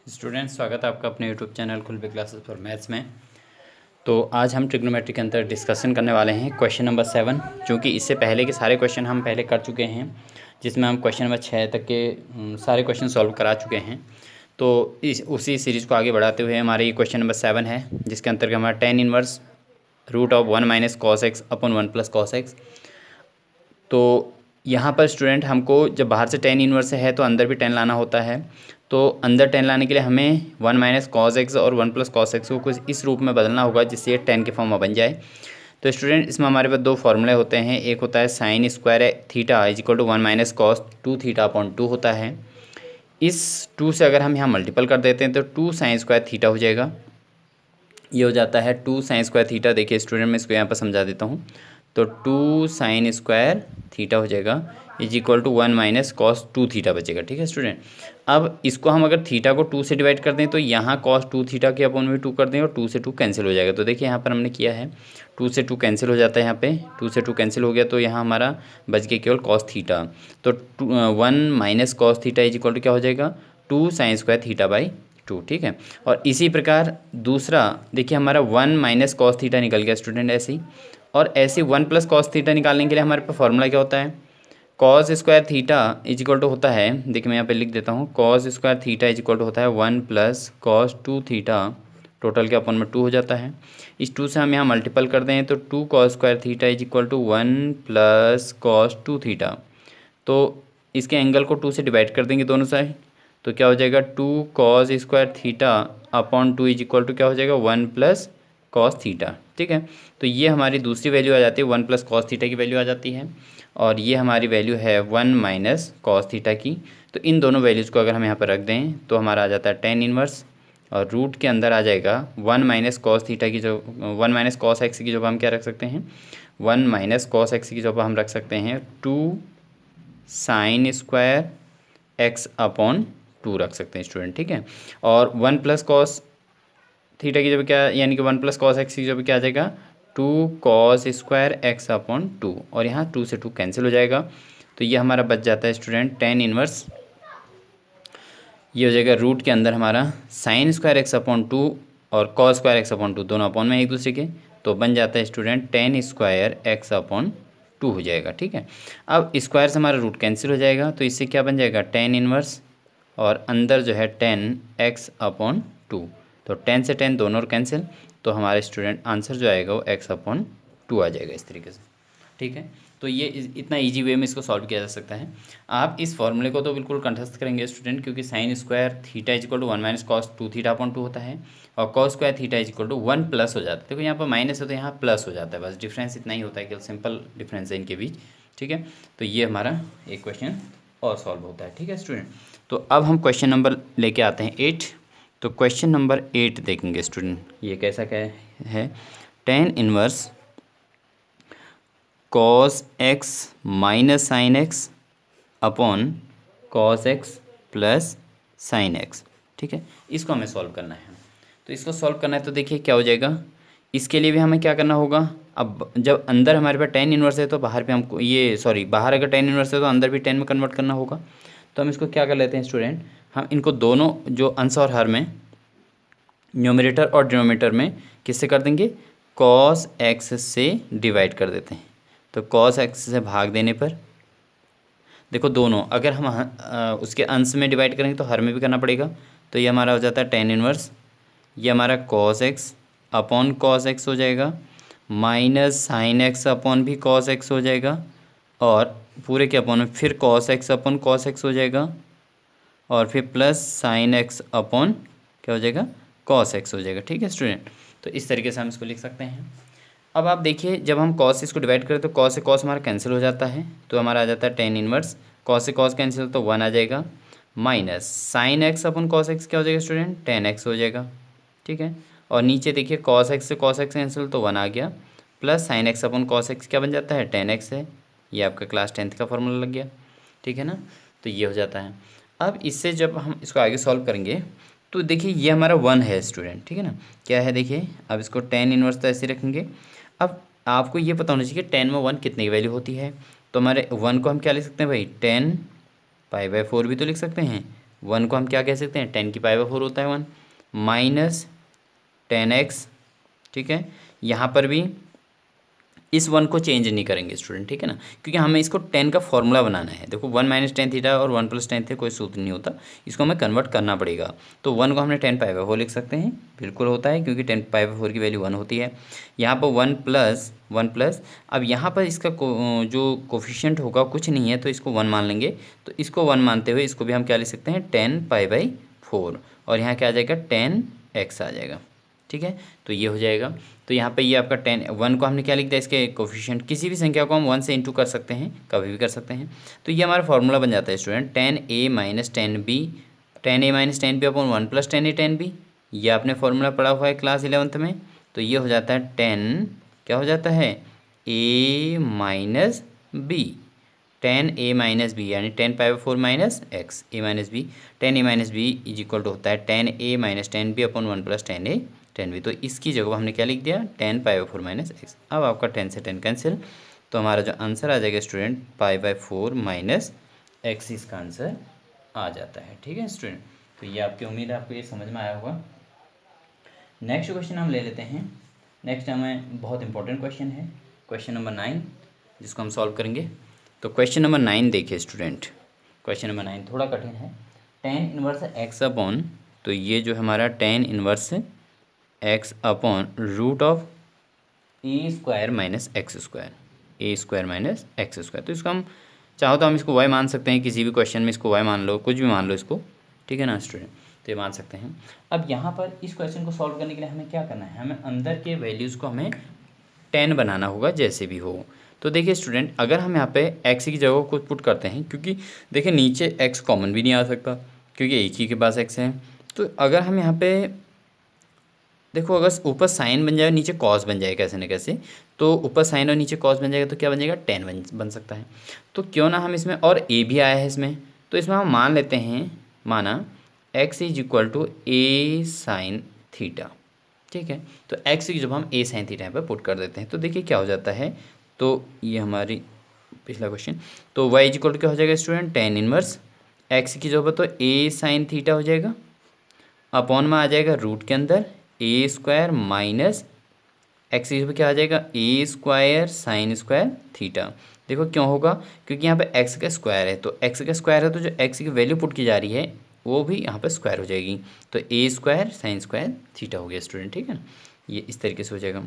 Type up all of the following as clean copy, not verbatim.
Students, स्वागत है आपका अपने YouTube channel खुलबे classes for maths में। तो आज हम ट्रिग्नोमेट्री के अंदर डिस्कशन करने वाले हैं क्वेश्चन नंबर 7, क्योंकि इससे पहले के सारे क्वेश्चन हम पहले कर चुके हैं, जिसमें हम क्वेश्चन नंबर 6 तक के सारे क्वेश्चन सॉल्व करा चुके हैं। तो उसी सीरीज़ को आगे बढ़ाते हुए हमारे ये क्वेश्चन नंबर 7 है, जिसके अंतर्गत हमारा tan inverse root of 1 minus cos x upon 1 plus cos x. तो यहाँ पर स्टूडेंट हमको जब बाहर से tan इनवर्स है तो अंदर भी tan लाना होता है। तो अंदर tan लाने के लिए हमें 1 माइनस कॉस एक्स और 1 प्लस कॉस एक्स को कुछ इस रूप में बदलना होगा जिससे ये tan के फॉर्म में बन जाए। तो स्टूडेंट इसमें हमारे पास दो फॉर्मूले होते हैं। एक होता है sine square theta is equal to 1 minus cos 2 theta upon 2 होता है। इस 2 से अगर हम यहाँ मल्टीपल कर देते हैं तो 2 साइन स्क्वायर थीटा हो जाएगा। ये हो जाता है 2 साइन स्क्वायर थीटा। देखिए स्टूडेंट, मैं इसको यहाँ पर समझा देता हूँ। तो 2 साइन स्क्वायर थीटा हो जाएगा is equal to 1 minus cos 2 theta बचेगा। ठीक है स्टूडेंट, अब इसको हम अगर थीटा को 2 से डिवाइड कर दें तो यहाँ कॉस 2 थीटा के अपॉन में 2 कर दें और 2 से 2 कैंसिल हो जाएगा। तो देखिए यहाँ पर हमने किया है 2 से 2 कैंसिल हो जाता है। यहाँ पे 2 से 2 कैंसिल हो गया तो यहाँ हमारा बच गया केवल कॉस थीटा। तो 1 minus cos theta is equal to क्या हो जाएगा 2 साइन स्क्वायर थीटा बाई 2। ठीक है, और इसी प्रकार दूसरा देखिए हमारा 1 माइनस कॉस थीटा निकल गया स्टूडेंट ऐसे ही। और ऐसे 1 प्लस कॉस थीटा निकालने के लिए हमारे पास फॉर्मूला क्या होता है, cos square theta is equal to होता है, देखिए मैं यहाँ पे लिख देता हूँ, cos square theta is equal to होता है 1 प्लस कॉस 2 थीटा टोटल के अपन में 2 हो जाता है। इस 2 से हम यहाँ मल्टीपल कर दें तो 2 cos square theta is equal to 1 plus cos 2 theta. तो इसके एंगल को 2 से डिवाइड कर देंगे दोनों साइड, तो क्या हो जाएगा 2 cos square theta upon 2 is equal to क्या हो जाएगा 1 प्लस कॉस थीटा। ठीक है, तो ये हमारी दूसरी वैल्यू आ जाती है, 1 प्लस कॉस थीटा की वैल्यू आ जाती है, और ये हमारी वैल्यू है 1 माइनस कॉस थीटा की। तो इन दोनों वैल्यूज़ को अगर हम यहाँ पर रख दें तो हमारा आ जाता है tan इनवर्स, और रूट के अंदर आ जाएगा 1 माइनस कॉस थीटा की जो 1 माइनस कॉस एक्स की जगह हम क्या रख सकते हैं, 1 माइनस कॉस एक्स की जगह हम रख सकते हैं 2 साइन स्क्वायर एक्स अपॉन 2 रख सकते हैं स्टूडेंट। ठीक है, और 1 प्लस कॉस थीटा की जब क्या, यानी कि 1 प्लस कॉस एक्स की जब क्या आ जाएगा 2 कॉस स्क्वायर एक्स अपॉन 2, और यहाँ 2 से 2 कैंसिल हो जाएगा। तो ये हमारा बच जाता है स्टूडेंट tan इनवर्स, ये हो जाएगा रूट के अंदर हमारा साइन स्क्वायर एक्स अपॉन 2 और कॉस स्क्वायर एक्स अपॉन 2 दोनों अपॉन में एक दूसरे के, तो बन जाता है student tan square x upon 2 हो जाएगा। ठीक है, अब स्क्वायर से हमारा रूट कैंसिल हो जाएगा तो इससे क्या बन जाएगा tan इनवर्स, और अंदर जो है tan x अपॉन 2, तो tan से tan दोनों और कैंसिल, तो हमारे स्टूडेंट आंसर जो आएगा वो x अपॉन 2 आ जाएगा इस तरीके से। ठीक है, तो ये इतना इजी वे में इसको सॉल्व किया जा सकता है। आप इस फॉर्मूले को तो बिल्कुल कंठस्थ करेंगे स्टूडेंट, क्योंकि sine square theta is equal to 1 minus cos 2 theta upon 2 होता है, और cos square theta is equal to 1 plus हो जाता है। देखो यहाँ पर माइनस है तो यहाँ प्लस हो जाता है, बस डिफरेंस इतना ही होता है, केवल सिंपल डिफरेंस है इनके बीच। ठीक है, तो ये हमारा एक क्वेश्चन और सॉल्व होता है। ठीक है स्टूडेंट, तो अब हम क्वेश्चन नंबर लेके आते हैं 8। तो क्वेश्चन नंबर 8 देखेंगे स्टूडेंट, ये कैसा क्या है, tan inverse cos x minus sine x upon cos x plus sine x. ठीक है, इसको हमें सॉल्व करना है। तो इसको सॉल्व करना है तो देखिए क्या हो जाएगा, इसके लिए भी हमें क्या करना होगा, अब जब अंदर हमारे पास tan इनवर्स है तो बाहर पे हमको बाहर अगर tan इनवर्स है तो अंदर भी tan में कन्वर्ट करना होगा। तो हम इसको क्या कर लेते हैं स्टूडेंट, हम इनको दोनों जो अंश और हर में, न्यूमरेटर और डिनोमिनेटर में किससे कर देंगे, कॉस एक्स से डिवाइड कर देते हैं। तो कॉस एक्स से भाग देने पर देखो दोनों, अगर हम उसके अंश में डिवाइड करेंगे तो हर में भी करना पड़ेगा, तो ये हमारा हो जाता है tan इनवर्स, ये हमारा cos x upon cos x हो जाएगा, माइनस साइन एक्स अपॉन भी कॉस एक्स हो जाएगा, और पूरे के अपॉन में फिर cos x upon cos x हो जाएगा, और फिर प्लस साइन एक्स अपॉन क्या हो जाएगा कॉस एक्स हो जाएगा। ठीक है स्टूडेंट, तो इस तरीके से हम इसको लिख सकते हैं। अब आप देखिए जब हम कॉस इसको डिवाइड करें तो कॉस से कॉस हमारा कैंसिल हो जाता है, तो हमारा आ जाता है tan इनवर्स, कॉस से कॉस कैंसिल तो 1 आ जाएगा, minus sine x upon cos x क्या हो जाएगा स्टूडेंट tan एक्स हो जाएगा। ठीक है, और नीचे देखिए कॉस एक्स से कॉस एक्स कैंसिल तो 1 आ गया, plus sine x upon cos x क्या बन जाता है tan एक्स है, ये आपका क्लास 10th का फॉर्मूला लग गया। ठीक है ना, तो ये हो जाता है। अब इससे जब हम इसको आगे सॉल्व करेंगे तो देखिए ये हमारा 1 है स्टूडेंट। ठीक है ना, क्या है देखिए, अब इसको tan इनवर्स तो ऐसे रखेंगे। अब आपको ये पता होना चाहिए कि tan में 1 कितने की वैल्यू होती है, तो हमारे 1 को हम क्या लिख सकते हैं भाई, tan पाई बाई 4 भी तो लिख सकते हैं, 1 को हम क्या कह सकते हैं, 10⁴ होता है 1 माइनस 10x, ठीक है। यहाँ पर भी इस 1 को चेंज नहीं करेंगे स्टूडेंट, ठीक है ना, क्योंकि हमें इसको 10 का फॉर्मूला बनाना है। देखो 1 माइनस टेन थीटा और 1 प्लस टेन थे कोई सूत्र नहीं होता, इसको हमें कन्वर्ट करना पड़ेगा। तो 1 को हमने 10⁴ लिख सकते हैं, बिल्कुल होता है, क्योंकि 10⁴ की वैल्यू 1 होती है। यहाँ पर 1 प्लस अब यहाँ पर इसका जो कोफिशिएंट होगा कुछ नहीं है, तो इसको 1 मान लेंगे। तो इसको 1 मानते हुए इसको भी हम क्या लिख सकते हैं, 10⁴, और यहाँ क्या आ जाएगा, 10x आ जाएगा, ठीक है। तो ये हो जाएगा। तो यहाँ पे ये आपका 1 को हमने क्या लिख दिया, इसके कोफिशिएंट, किसी भी संख्या को हम 1 से इंटू कर सकते हैं, कभी भी कर सकते हैं। तो ये हमारा फॉर्मूला बन जाता है student, 10a minus 10b, 10a minus 10b upon 1 plus 10a 10b। ये आपने फॉर्मूला पढ़ा हुआ है क्लास 11th में। तो ये हो जाता है 10, क्या हो जाता है, a minus b, 10a minus B, यानी 10⁴ minus x, a minus B, 10a minus B is equal to होता है 10a minus 10b upon 1 plus 10a 10b। तो इसकी जगह हमने क्या लिख दिया, 10⁴ माइनस एक्स। अब आपका 10 से 10 कैंसिल, तो हमारा जो आंसर आ जाएगा स्टूडेंट, π/4 माइनस एक्स इसका आंसर आ जाता है, ठीक है स्टूडेंट। तो ये आपकी उम्मीद है आपको ये समझ में आया होगा। नेक्स्ट क्वेश्चन हम ले लेते हैं। नेक्स्ट हमें बहुत इंपॉर्टेंट क्वेश्चन है, क्वेश्चन नंबर 9, जिसको हम सॉल्व करेंगे। तो क्वेश्चन नंबर 9 देखिए स्टूडेंट, क्वेश्चन नंबर 9 थोड़ा कठिन है। tan इनवर्स x अपॉन, तो ये जो हमारा tan inverse x upon root of a² minus x², a² minus x²। तो इसको हम चाहो तो हम इसको y मान सकते हैं, किसी भी क्वेश्चन में इसको y मान लो, कुछ भी मान लो इसको, ठीक है ना स्टूडेंट, तो ये मान सकते हैं। अब यहाँ पर इस क्वेश्चन को सॉल्व करने के लिए हमें क्या करना है, हमें अंदर के वैल्यूज़ को हमें 10 बनाना होगा, जैसे भी हो। तो देखिए स्टूडेंट, अगर हम यहाँ पे x की जगह को पुट करते हैं, क्योंकि देखिए नीचे x कॉमन भी नहीं आ सकता, क्योंकि एक ही के पास x है। तो अगर हम यहाँ पे देखो, अगर ऊपर साइन बन जाए नीचे कॉस बन जाए कैसे न कैसे, तो ऊपर साइन और नीचे कॉस बन जाएगा तो क्या बन जाएगा, 10 बन सकता है। तो क्यों ना हम इसमें, और a भी आया है इसमें, तो इसमें हम मान लेते हैं, माना x is equal to a sine theta, ठीक है। तो x की जब हम a साइन थीटा पर पुट कर देते हैं, तो देखिए क्या हो जाता है। तो ये हमारी पिछला क्वेश्चन, तो y इज इक्वल टू क्या हो जाएगा स्टूडेंट, tan इनवर्स x की जगह तो a साइन थीटा हो जाएगा, अपॉन में आ जाएगा रूट के अंदर a² माइनस एक्स की जगह क्या आ जाएगा, a² साइन स्क्वायर थीटा। देखो क्यों होगा, क्योंकि यहाँ पे x का स्क्वायर है, तो x का स्क्वायर है, तो जो x की वैल्यू पुट की जा रही है वो भी यहाँ पे स्क्वायर हो जाएगी। तो a² साइन स्क्वायर थीटा हो गया स्टूडेंट, ठीक है ना, ये इस तरीके से हो जाएगा।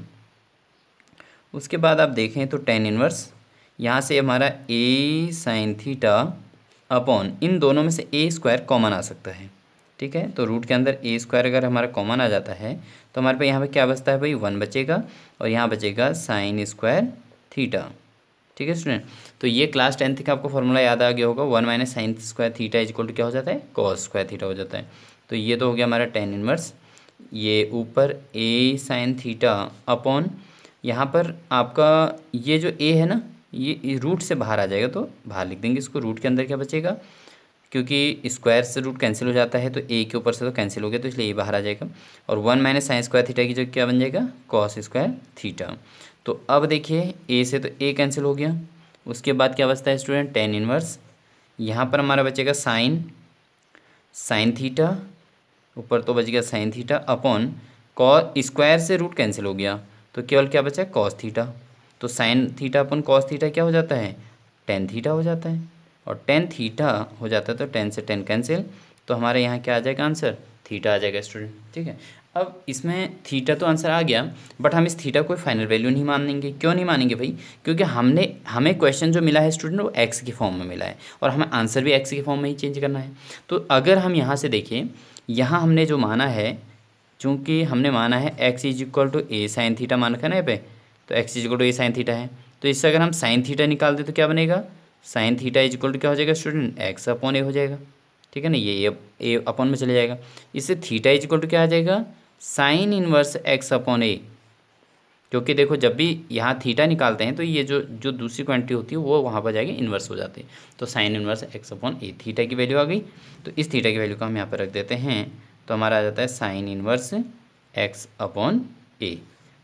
उसके बाद आप देखें तो tan इनवर्स, यहाँ से हमारा a साइन थीटा अपॉन, इन दोनों में से a² कॉमन आ सकता है, ठीक है। तो रूट के अंदर a² अगर हमारा कॉमन आ जाता है, तो हमारे पे यहाँ पे क्या बचता है भाई, 1 बचेगा, और यहाँ बचेगा साइन स्क्वायर थीटा, ठीक है स्टूडेंट। तो ये क्लास 10th का आपको फॉर्मूला याद आ गया होगा, 1 minus sine square theta is equal to क्या हो जाता है, कॉस स्क्वायर थीटा हो जाता है। तो ये तो हो गया हमारा tan इनवर्स, ये ऊपर a साइन थीटा अपॉन, यहाँ पर आपका ये जो a है ना, ये रूट से बाहर आ जाएगा, तो बाहर लिख देंगे इसको। रूट के अंदर क्या बचेगा, क्योंकि स्क्वायर से रूट कैंसिल हो जाता है, तो a के ऊपर से तो कैंसिल हो गया, तो इसलिए ये बाहर आ जाएगा। और 1 माइनस साइन स्क्वायर थीटा की जगह क्या बन जाएगा, कॉस स्क्वायर थीटा। तो अब देखिए a से तो a कैंसिल हो गया, उसके बाद क्या बचता है स्टूडेंट, tan इनवर्स, यहाँ पर हमारा बचेगा साइन थीटा, ऊपर तो बच गया sine theta upon cos, square से रूट कैंसिल हो गया, तो केवल क्या बचा है, कॉस थीटा। तो साइन थीटा अपन कॉस थीटा क्या हो जाता है, tan थीटा हो जाता है, और tan थीटा हो जाता है, तो 10 से 10 कैंसिल, तो हमारे यहाँ क्या आ जाएगा आंसर, थीटा आ जाएगा स्टूडेंट, ठीक है। अब इसमें थीटा तो आंसर आ गया, बट हम इस थीटा को फाइनल वैल्यू नहीं मानेंगे। क्यों नहीं मानेंगे भाई, क्योंकि हमें क्वेश्चन जो मिला है स्टूडेंट वो एक्स की फॉर्म में मिला है, और हमें आंसर भी एक्स की फॉर्म में ही चेंज करना है। तो अगर हम यहाँ से देखें, यहाँ हमने जो माना है, चूँकि हमने माना है x is equal to a sine theta मान रखा है ना यहाँ पे, तो x is equal to a sine theta है, तो इससे अगर हम साइन थीटा निकाल दें तो क्या बनेगा, sine theta is equal to क्या हो जाएगा स्टूडेंट, x अपॉन a हो जाएगा, ठीक है ना, ये a अपॉन में चले जाएगा। इससे थीटा इज इक्वल टू क्या आ जाएगा, sine inverse x upon a, क्योंकि देखो जब भी यहाँ थीटा निकालते हैं तो ये जो दूसरी क्वांटिटी होती है वो वहाँ पर जाके इन्वर्स हो जाती है। तो sine inverse x upon a, theta की वैल्यू आ गई, तो इस थीटा की वैल्यू को हम यहाँ पर रख देते हैं, तो हमारा आ जाता है sine inverse x upon a।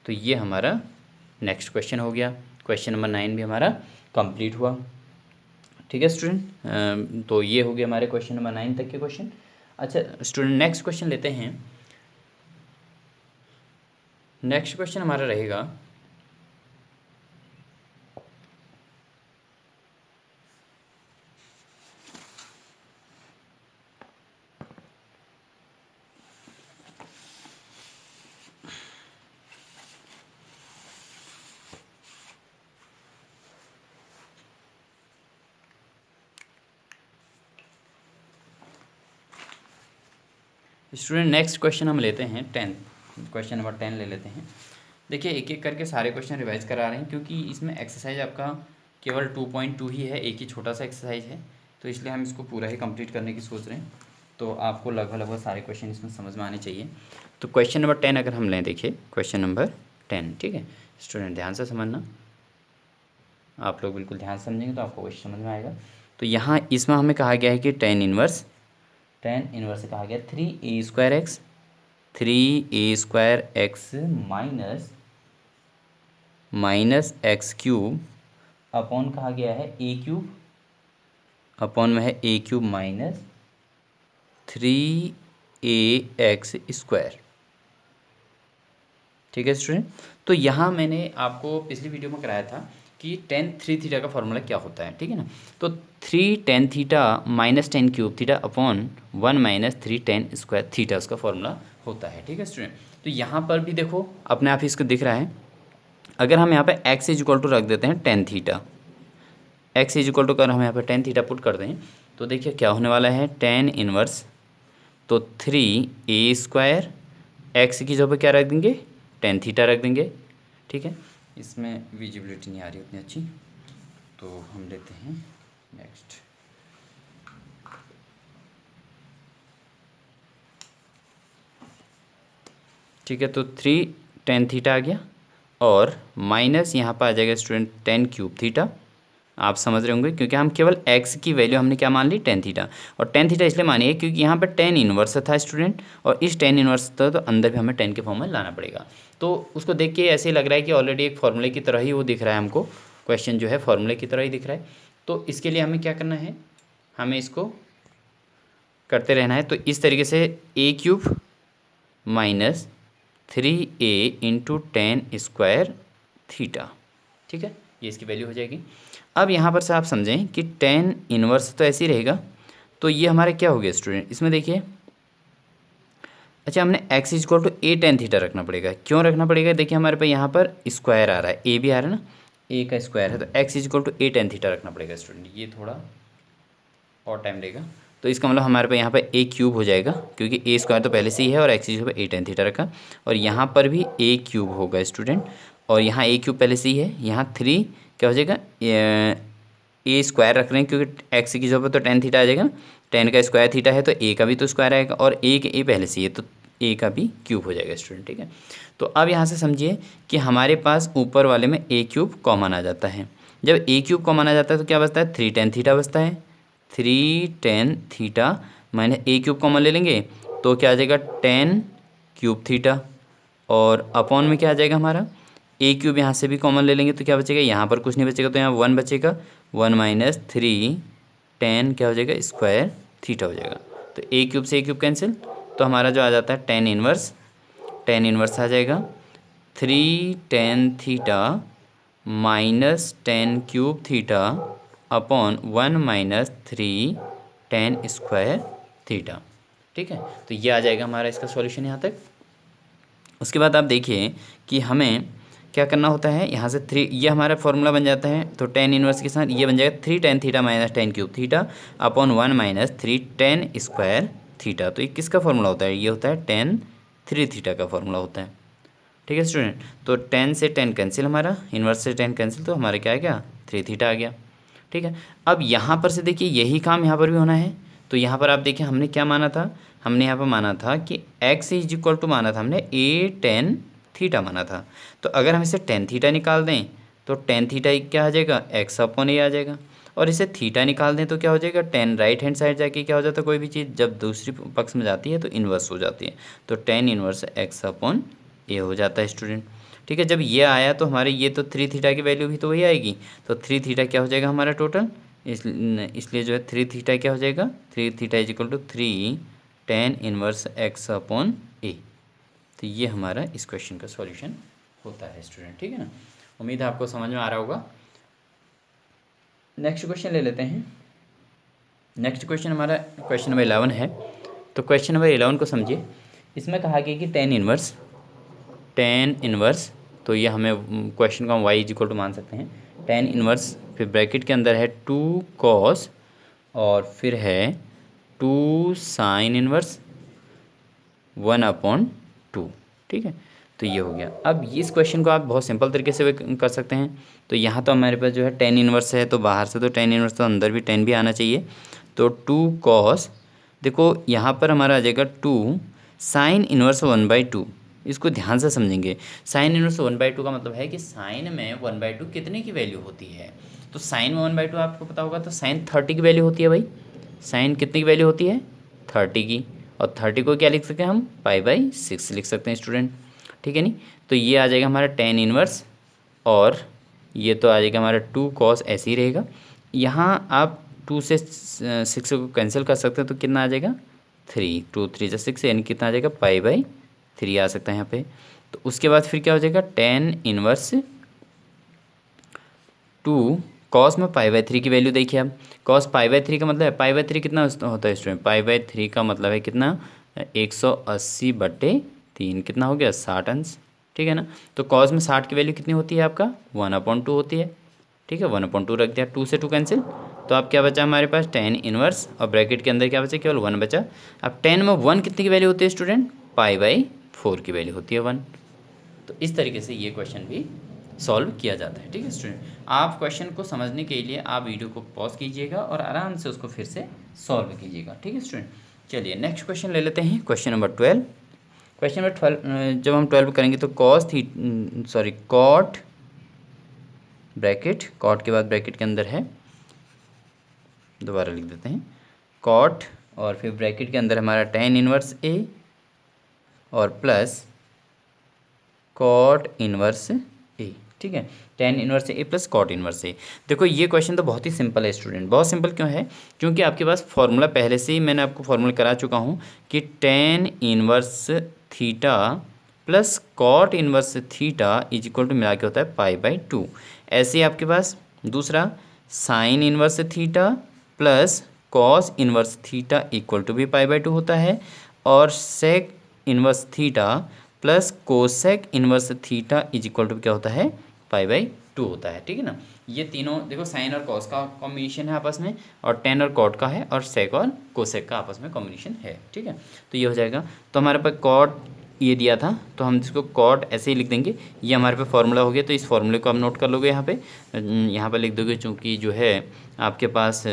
तो ये हमारा नेक्स्ट क्वेश्चन हो गया, क्वेश्चन नंबर 9 भी हमारा कंप्लीट हुआ, ठीक। ठीक है स्टूडेंट। तो ये हो गया हमारे क्वेश्चन नंबर 9 तक के क्वेश्चन। अच्छा स्टूडेंट, नेक्स्ट क्वेश्चन लेते हैं। नेक्स्ट क्वेश्चन हमारा रहेगा स्टूडेंट, नेक्स्ट क्वेश्चन हम लेते हैं 10, क्वेश्चन नंबर 10 ले लेते हैं। देखिए एक एक करके सारे क्वेश्चन रिवाइज करा रहे हैं, क्योंकि इसमें एक्सरसाइज आपका केवल 2.2 ही है, एक ही छोटा सा एक्सरसाइज है, तो इसलिए हम इसको पूरा ही कंप्लीट करने की सोच रहे हैं। तो आपको लगभग सारे क्वेश्चन इसमें समझ में आने चाहिए। तो क्वेश्चन नंबर 10 अगर हम लें, देखिए क्वेश्चन नंबर 10, ठीक है स्टूडेंट, ध्यान से समझना। आप लोग बिल्कुल ध्यान से समझेंगे तो आपको क्वेश्चन समझ में आएगा। तो यहाँ इसमें हमें कहा गया है कि टेन इनवर्स से कहा गया 3a² x minus x³ upon कहा गया है a³ अपॉन में है a³ माइनस 3ax²। ठीक है स्टूडेंट। तो यहाँ मैंने आपको पिछली वीडियो में कराया था कि tan 3 का फॉर्मूला क्या होता है, ठीक है ना। तो 3 tan theta minus tan³ theta upon 1 minus 3 tan² theta उसका फॉर्मूला होता है, ठीक है स्टूडेंट। तो यहाँ पर भी देखो अपने आप ही इसको दिख रहा है। अगर हम यहाँ पे x इक्वल टू रख देते हैं tan theta, x equal to कर हम यहाँ पे tan थीटा पुट कर दें, तो देखिए क्या होने वाला है, tan इनवर्स तो 3a² x की जगह पे क्या रख देंगे, tan थीटा रख देंगे, ठीक है। इसमें विजिबिलिटी नहीं आ रही उतनी अच्छी, तो हम लेते हैं नेक्स्ट। ठीक है, तो 3 tan थीटा आ गया और माइनस यहाँ पर आ जाएगा स्टूडेंट tan³ थीटा। आप समझ रहे होंगे क्योंकि हम केवल x की वैल्यू हमने क्या मान ली, tan थीटा। और tan थीटा इसलिए मानिए क्योंकि यहाँ पर tan इनवर्स था स्टूडेंट, और इस tan इनवर्स था तो अंदर भी हमें tan के फॉर्म में लाना पड़ेगा। तो उसको देख के ऐसे ही लग रहा है कि ऑलरेडी एक फॉर्मूले की तरह ही वो दिख रहा है हमको, क्वेश्चन जो है फॉर्मूले की तरह ही दिख रहा है। तो इसके लिए हमें क्या करना है, हमें इसको करते रहना है। तो इस तरीके से a³ minus 3a into tan² theta, ठीक है, ये इसकी वैल्यू हो जाएगी। अब यहाँ पर से आप समझें कि tan इनवर्स तो ऐसे ही रहेगा, तो ये हमारा क्या हो गया स्टूडेंट, इसमें देखिए। अच्छा, हमने x equal to a tan theta रखना पड़ेगा। क्यों रखना पड़ेगा, देखिए हमारे पे यहाँ पर स्क्वायर आ रहा है, a भी आ रहा है ना, a का स्क्वायर है, तो x equal to a tan theta रखना पड़ेगा स्टूडेंट। ये थोड़ा और टाइम लेगा, तो इसका मतलब हमारे पे यहाँ पर a³ हो जाएगा, क्योंकि a² तो पहले से ही है और x equal a tan theta रखा, और यहाँ पर भी a³ होगा स्टूडेंट, और यहाँ a³ पहले से ही है। यहाँ 3 क्या हो जाएगा, a² रख रहे हैं क्योंकि x की जगह पर तो tan थीटा आ जाएगा ना, tan का स्क्वायर थीटा है तो a का भी तो स्क्वायर आएगा, और a पहले से ही है तो a का भी क्यूब हो जाएगा स्टूडेंट, ठीक है। तो अब यहाँ से समझिए कि हमारे पास ऊपर वाले में a³ कॉमन आ जाता है। जब a³ कॉमन आ जाता है तो क्या बचता है, 3 tan थीटा बचता है। 3 tan theta minus a³ common ले लेंगे तो क्या आ जाएगा, tan³ थीटा, और अपॉन में क्या आ जाएगा हमारा, a³ यहाँ से भी कॉमन ले लेंगे तो क्या बचेगा, यहाँ पर कुछ नहीं बचेगा तो यहाँ 1 बचेगा, 1 माइनस 3 tan क्या हो जाएगा, स्क्वायर थीटा हो जाएगा। तो a³ से a³ कैंसिल, तो हमारा जो आ जाता है tan इनवर्स आ जाएगा 3 tan theta minus tan³ theta upon 1 minus 3 tan² theta, ठीक है। तो ये आ जाएगा हमारा इसका सॉल्यूशन यहाँ तक। उसके बाद आप देखिए कि हमें क्या करना होता है, यहाँ से 3, ये हमारा फॉर्मूला बन जाता है, तो tan इनवर्स के साथ ये बन जाएगा 3 tan theta minus tan³ theta upon 1 minus 3 tan² theta. तो ये किसका फॉर्मूला होता है, ये होता है tan 3 थीटा का फॉर्मूला होता है, ठीक है स्टूडेंट। तो tan से tan कैंसिल, हमारा इनवर्स से tan कैंसिल, तो हमारा क्या आ गया, 3 थीटा आ गया, ठीक है। अब यहाँ पर से देखिए यही काम यहाँ पर भी होना है। तो यहाँ पर आप देखिए हमने क्या माना था, हमने यहाँ पर माना था कि x इज इक्वल टू माना था हमने a tan थीटा माना था। तो अगर हम इसे tan थीटा निकाल दें तो tan थीटा क्या आ जाएगा, x अपॉन a आ जाएगा, और इसे थीटा निकाल दें तो क्या हो जाएगा, tan राइट हैंड साइड जाके क्या हो जाता है, कोई भी चीज़ जब दूसरी पक्ष में जाती है तो इन्वर्स हो जाती है, तो tan inverse x upon a हो जाता है स्टूडेंट, ठीक है। जब ये आया तो हमारे ये तो 3 थीटा की वैल्यू भी तो वही आएगी, तो 3 थीटा क्या हो जाएगा हमारा टोटल इसलिए जो है 3 थीटा क्या हो जाएगा, 3 theta is equal to 3 tan inverse x upon a। तो ये हमारा इस क्वेश्चन का सॉल्यूशन होता है स्टूडेंट, ठीक है ना। उम्मीद है आपको समझ में आ रहा होगा। नेक्स्ट क्वेश्चन ले लेते हैं। नेक्स्ट क्वेश्चन हमारा क्वेश्चन नंबर 11 है। तो क्वेश्चन नंबर 11 को समझिए। इसमें कहा गया कि tan इनवर्स, तो ये हमें क्वेश्चन को हम y इज इक्वल टू मान सकते हैं। tan इनवर्स फिर ब्रैकेट के अंदर है 2 cos और फिर है 2 sin इनवर्स 1/2, ठीक है। तो ये हो गया। अब इस क्वेश्चन को आप बहुत सिंपल तरीके से कर सकते हैं। तो यहाँ तो हमारे पास जो है tan इनवर्स है, तो बाहर से तो tan इनवर्स, तो अंदर भी tan भी आना चाहिए। तो 2 cos, देखो यहाँ पर हमारा आ जाएगा 2 sin इनवर्स 1/2। इसको ध्यान से समझेंगे। साइन इनवर्स 1/2 का मतलब है कि साइन में 1/2 कितने की वैल्यू होती है। तो साइन में 1/2 आपको पता होगा, तो साइन 30 की वैल्यू होती है भाई। साइन कितने की वैल्यू होती है, 30 की। और 30 को क्या लिख सकते हैं हम, π/6 लिख सकते हैं स्टूडेंट, ठीक है नहीं। तो ये आ जाएगा हमारा tan इनवर्स, और ये तो आ जाएगा हमारा 2 cos ऐसे ही रहेगा। यहाँ आप 2 से 6 को कैंसिल कर सकते हैं, तो कितना आ जाएगा 3, 2 3 जा 6, यानी कितना आ जाएगा π/3 आ सकता है यहाँ पे। तो उसके बाद फिर क्या हो जाएगा, tan इनवर्स 2 cos में π/3 की वैल्यू देखिए। अब cos π/3 का मतलब है, π/3 कितना होता है स्टूडेंट, π/3 का मतलब है कितना, 180/3, कितना हो गया 60 अंश, ठीक है ना। तो cos में 60 की वैल्यू कितनी होती है आपका, 1/2 होती है, ठीक है। 1/2 रख दिया, 2 से 2 कैंसिल, तो अब क्या बचा हमारे पास tan इनवर्स, और ब्रैकेट के अंदर क्या बचा, केवल 1 बचा। अब tan में 1 कितने की वैल्यू होती है स्टूडेंट, π/4 की वैल्यू होती है 1। तो इस तरीके से ये क्वेश्चन भी सॉल्व किया जाता है, ठीक है स्टूडेंट। आप क्वेश्चन को समझने के लिए आप वीडियो को पॉज कीजिएगा और आराम से उसको फिर से सॉल्व कीजिएगा, ठीक है स्टूडेंट। चलिए नेक्स्ट क्वेश्चन ले लेते हैं, क्वेश्चन नंबर 12। क्वेश्चन नंबर 12 जब हम 12 करेंगे तो कॉट ब्रैकेट, कॉट के बाद ब्रैकेट के अंदर है, दोबारा लिख देते हैं, कॉट और फिर ब्रैकेट के अंदर हमारा tan इनवर्स a और प्लस कॉट इनवर्स a, ठीक है। tan inverse a plus cot inverse a। देखो ये क्वेश्चन तो बहुत ही सिंपल है स्टूडेंट। बहुत सिंपल क्यों है, क्योंकि आपके पास फॉर्मूला पहले से ही मैंने आपको फॉर्मूला करा चुका हूँ कि tan inverse theta plus cot inverse theta is equal to मिला के होता है π/2। ऐसे ही आपके पास दूसरा sine inverse theta plus cos inverse theta equal to भी π/2 होता है, और sec inverse theta plus cosec inverse theta is equal to क्या होता है, π/2 होता है, ठीक है ना। ये तीनों देखो साइन और कॉस का कॉम्बिनेशन है आपस में, और tan और कॉट का है, और सेक और कोसेक का आपस में कॉम्बिनेशन है, ठीक है। तो ये हो जाएगा। तो हमारे पास कॉट ये दिया था, तो हम इसको कॉट ऐसे ही लिख देंगे। ये हमारे पे फॉर्मूला हो गया, तो इस फॉर्मूले को आप नोट कर लोगे यहाँ पे लिख दोगे, चूँकि जो है आपके पास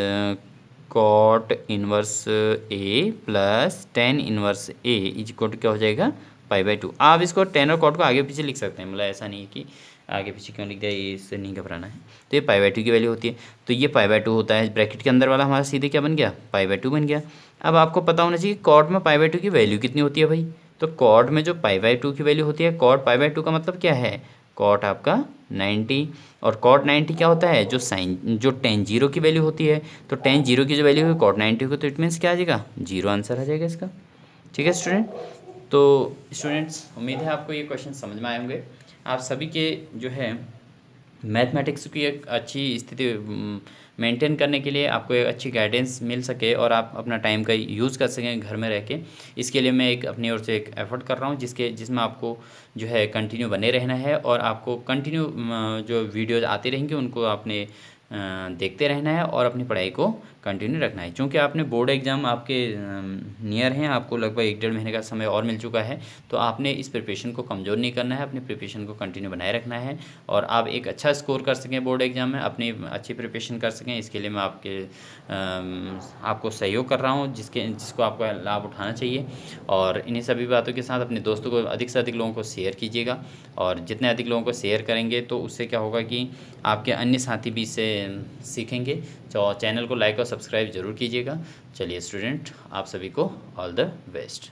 cot inverse a plus tan inverse a is equal to क्या हो जाएगा, π/2। आप इसको tan और कॉट को आगे पीछे लिख सकते हैं, मतलब ऐसा नहीं है कि आगे पीछे क्यों लिख दिया, ये इससे नहीं घबराना है। तो ये π/2 की वैल्यू होती है, तो ये π/2 होता है। ब्रैकेट के अंदर वाला हमारा सीधे क्या बन गया, π/2 बन गया। अब आपको पता होना चाहिए कॉट में π/2 की वैल्यू कितनी होती है भाई। तो कॉट में जो π/2 की वैल्यू होती है, कॉट π/2 का मतलब क्या है, कॉट आपका 90, और कॉट 90 क्या होता है, जो tan 0 की वैल्यू होती है। तो tan 0 की जो वैल्यू है कॉट 90 को, तो इट मीन्स क्या आ जाएगा, 0 आंसर आ जाएगा इसका, ठीक है स्टूडेंट। तो स्टूडेंट्स उम्मीद है आपको ये क्वेश्चन समझ में आए होंगे। आप सभी के जो है मैथमेटिक्स की एक अच्छी स्थिति मेंटेन करने के लिए आपको एक अच्छी गाइडेंस मिल सके और आप अपना टाइम का यूज़ कर सकें घर में रह के, इसके लिए मैं एक अपनी ओर से एक एफर्ट कर रहा हूँ, जिसमें आपको जो है कंटिन्यू बने रहना है, और आपको कंटिन्यू जो वीडियोज़ आती रहेंगी उनको आपने देखते रहना है और अपनी पढ़ाई को कंटिन्यू रखना है। क्योंकि आपने बोर्ड एग्ज़ाम आपके नियर हैं, आपको लगभग 1-1.5 महीने का समय और मिल चुका है, तो आपने इस प्रिपरेशन को कमज़ोर नहीं करना है, अपनी प्रिपरेशन को कंटिन्यू बनाए रखना है, और आप एक अच्छा स्कोर कर सकें बोर्ड एग्ज़ाम में, अपनी अच्छी प्रिपरेशन कर सकें। इसके लिए मैं आपको सहयोग कर रहा हूँ, जिसको आपको लाभ उठाना चाहिए। और इन्हीं सभी बातों के साथ अपने दोस्तों को अधिक से अधिक लोगों को शेयर कीजिएगा, और जितने अधिक लोगों को शेयर करेंगे तो उससे क्या होगा कि आपके अन्य साथी भी इससे सीखेंगे। तो चैनल को लाइक और सब्सक्राइब ज़रूर कीजिएगा। चलिए स्टूडेंट, आप सभी को ऑल द बेस्ट।